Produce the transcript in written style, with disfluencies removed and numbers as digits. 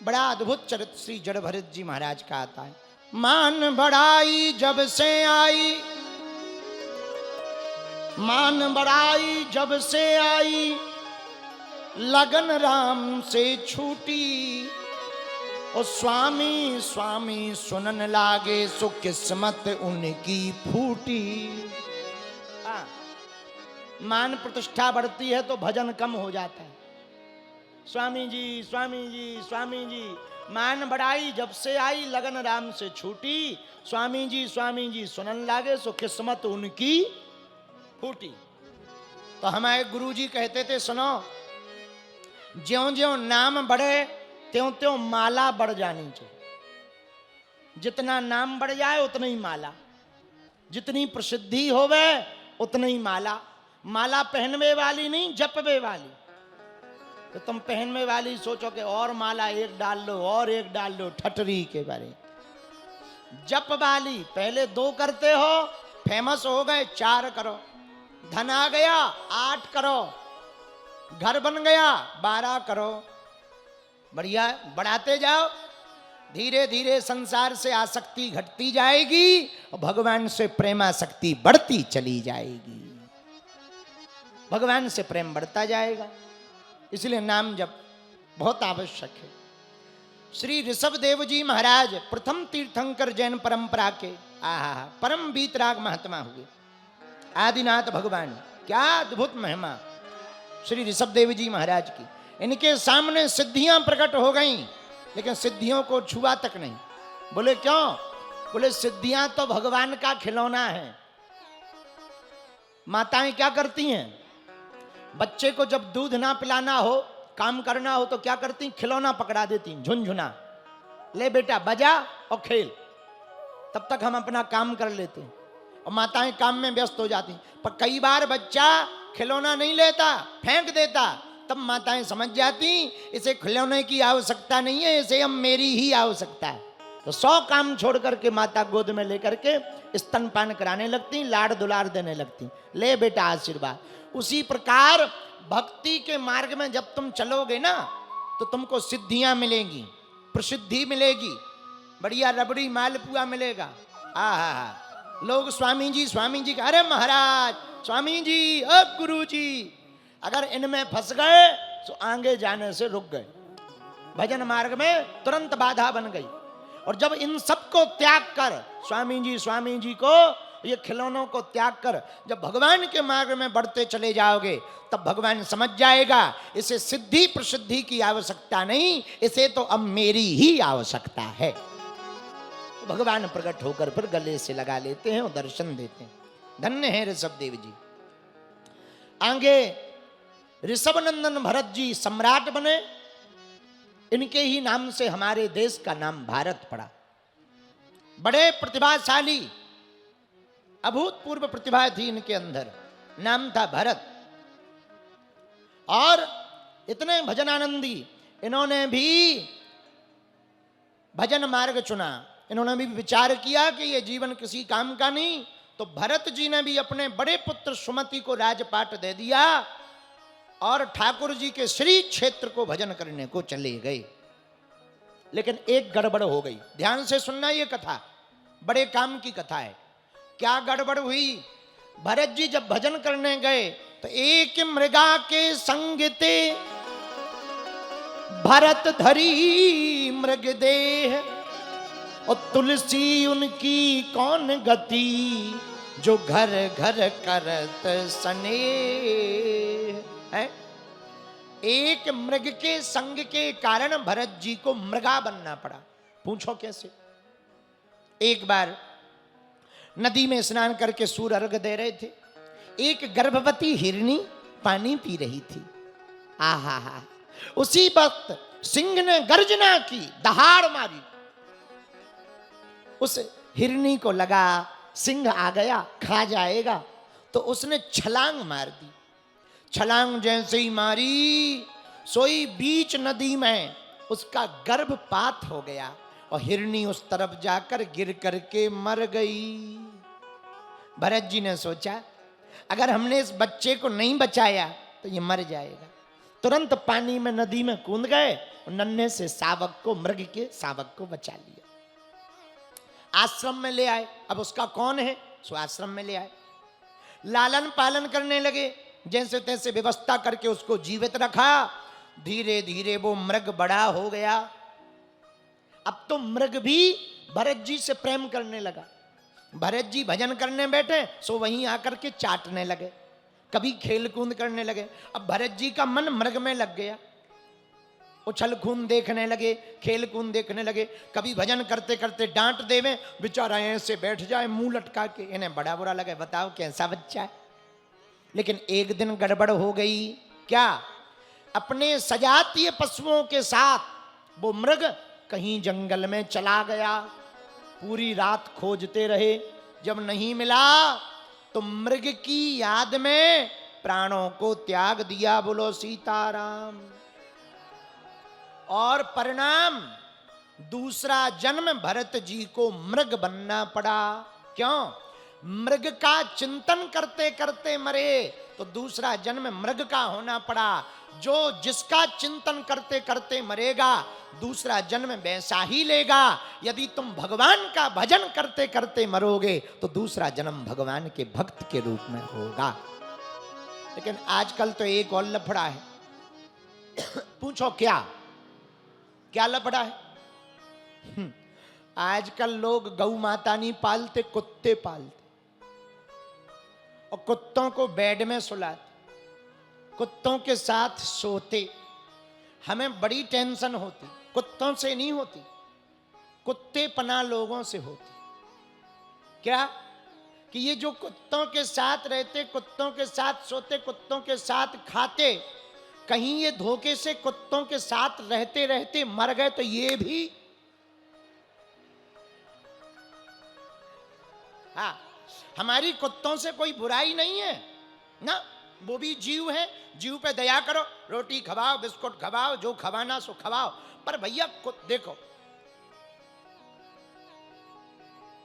बड़ा अद्भुत चरित्र श्री जड़ भरत जी महाराज का आता है। मान बढ़ाई जब से आई, मान बढ़ाई जब से आई, लगन राम से छूटी, और स्वामी स्वामी सुनन लागे, सो किस्मत उनकी फूटी। मान प्रतिष्ठा बढ़ती है तो भजन कम हो जाता है। स्वामी जी स्वामी जी स्वामी जी, मान बढ़ाई जब से आई, लगन राम से छूटी, स्वामी जी सुनन लागे, सो किस्मत उनकी फूटी। तो हमारे गुरु जी कहते थे, सुनो, ज्यों ज्यों नाम बढ़े त्यों त्यों माला बढ़ जानी चाहिए। जितना नाम बढ़ जाए उतना ही माला, जितनी प्रसिद्धि होवे उतना ही माला। माला पहनवे वाली नहीं, जपवे वाली। तो तुम पहनवे वाली सोचो कि और माला एक डाल लो और एक डाल लो, ठटरी के बारे। जप वाली पहले 2 करते हो, फेमस हो गए 4 करो, धन आ गया 8 करो, घर बन गया 12 करो, बढ़िया बढ़ाते जाओ। धीरे धीरे संसार से आसक्ति घटती जाएगी और भगवान से प्रेमासक्ति बढ़ती चली जाएगी। भगवान से प्रेम बढ़ता जाएगा, इसलिए नाम जप बहुत आवश्यक है। श्री ऋषभ देव जी महाराज प्रथम तीर्थंकर जैन परंपरा के परम वीतराग महात्मा हुए। आदिनाथ भगवान, क्या अद्भुत महिमा श्री ऋषभ देव जी महाराज की। इनके सामने सिद्धियां प्रकट हो गईं, लेकिन सिद्धियों को छुआ तक नहीं। बोले क्यों? बोले सिद्धियां तो भगवान का खिलौना है। माताएं क्या करती हैं? बच्चे को जब दूध ना पिलाना हो, काम करना हो, तो क्या करती? खिलौना पकड़ा देती, झुनझुना, ले बेटा बजा और खेल, तब तक हम अपना काम कर लेते हैं। और माताएं काम में व्यस्त हो जाती। पर कई बार बच्चा खिलौना नहीं लेता, फेंक देता, तब माताएं समझ जाती इसे खिलौने की आवश्यकता नहीं है, इसे हम मेरी ही आवश्यकता है। तो 100 काम छोड़ करके माता गोद में लेकर के स्तनपान कराने लगती, लाड़ दुलार देने लगती, ले बेटा आशीर्वाद। उसी प्रकार भक्ति के मार्ग में जब तुम चलोगे ना, तो तुमको सिद्धियां मिलेंगी, प्रसिद्धि मिलेगी, बढ़िया रबड़ी मालपुआ मिलेगा। लोग स्वामी जी का, अरे महाराज स्वामी जी, गुरु जी, अगर इनमें फंस गए तो आगे जाने से रुक गए, भजन मार्ग में तुरंत बाधा बन गई। और जब इन सबको त्याग कर, स्वामी जी को, ये खिलौनों को त्याग कर जब भगवान के मार्ग में बढ़ते चले जाओगे, तब भगवान समझ जाएगा इसे सिद्धि प्रसिद्धि की आवश्यकता नहीं, इसे तो अब मेरी ही आवश्यकता है। तो भगवान प्रकट होकर फिर गले से लगा लेते हैं और दर्शन देते हैं। धन्य है ऋषभ देव जी। आगे ऋषभ नंदन भरत जी सम्राट बने। इनके ही नाम से हमारे देश का नाम भारत पड़ा। बड़े प्रतिभाशाली, अभूतपूर्व प्रतिभा थी इनके अंदर, नाम था भरत। और इतने भजनानंदी, इन्होंने भी भजन मार्ग चुना। इन्होंने भी विचार किया कि ये जीवन किसी काम का नहीं, तो भरत जी ने भी अपने बड़े पुत्र सुमति को राजपाट दे दिया और ठाकुर जी के श्री क्षेत्र को भजन करने को चले गए। लेकिन एक गड़बड़ हो गई, ध्यान से सुनना, ये कथा बड़े काम की कथा है। क्या गड़बड़ हुई? भरत जी जब भजन करने गए तो एक मृगा के संग ते भरत धरी मृग देह, और तुलसी उनकी कौन गति, जो घर घर करत स्नेह है। एक मृग के संग के कारण भरत जी को मृगा बनना पड़ा। पूछो कैसे? एक बार नदी में स्नान करके सूर्य अर्घ दे रहे थे, एक गर्भवती हिरनी पानी पी रही थी। उसी वक्त सिंह ने गर्जना की, दहाड़ मारी। उस हिरनी को लगा सिंह आ गया, खा जाएगा, तो उसने छलांग मार दी। छलांग जैसे ही मारी, सोई बीच नदी में उसका गर्भपात हो गया और हिरनी उस तरफ जाकर गिर करके मर गई। भरत जी ने सोचा, अगर हमने इस बच्चे को नहीं बचाया तो ये मर जाएगा। तुरंत पानी में, नदी में कूद गए, नन्हे से सावक को, मृग के सावक को बचा लिया, आश्रम में ले आए। अब उसका कौन है, सो आश्रम में ले आए, लालन पालन करने लगे, जैसे तैसे व्यवस्था करके उसको जीवित रखा। धीरे धीरे वो मृग बड़ा हो गया। अब तो मृग भी भरत जी से प्रेम करने लगा। भरत जी भजन करने बैठे सो वहीं आकर के चाटने लगे, कभी खेल कूद करने लगे। अब भरत जी का मन मृग में लग गया, उछल कूद देखने लगे, खेल कूद देखने लगे। कभी भजन करते करते डांट देवे, बेचारा ऐसे बैठ जाए मुंह लटका के, इन्हें बड़ा बुरा लगे, बताओ कैसा बच्चा है। लेकिन एक दिन गड़बड़ हो गई। क्या? अपने सजातीय पशुओं के साथ वो मृग कहीं जंगल में चला गया। पूरी रात खोजते रहे, जब नहीं मिला तो मृग की याद में प्राणों को त्याग दिया। बोलो सीताराम। और परिणाम, दूसरा जन्म भरत जी को मृग बनना पड़ा। क्यों? मृग का चिंतन करते करते मरे तो दूसरा जन्म मृग का होना पड़ा। जो जिसका चिंतन करते करते मरेगा दूसरा जन्म वैसा ही लेगा। यदि तुम भगवान का भजन करते करते मरोगे तो दूसरा जन्म भगवान के भक्त के रूप में होगा। लेकिन आजकल तो एक और लफड़ा है। पूछो क्या क्या लफड़ा है? आजकल लोग गौ माता नहीं पालते, कुत्ते पालते, और कुत्तों को बेड में सुलाते, कुत्तों के साथ सोते। हमें बड़ी टेंशन होती, कुत्तों से नहीं होती, कुत्ते पना लोगों से होती। क्या? कि ये जो कुत्तों के साथ रहते, कुत्तों के साथ सोते, कुत्तों के साथ खाते, कहीं ये धोखे से कुत्तों के साथ रहते रहते मर गए तो ये भी। हाँ, हमारी कुत्तों से कोई बुराई नहीं है ना, वो भी जीव है, जीव पे दया करो, रोटी खवाओ, बिस्कुट खवाओ, जो खवाना सो खवाओ। पर भैया देखो,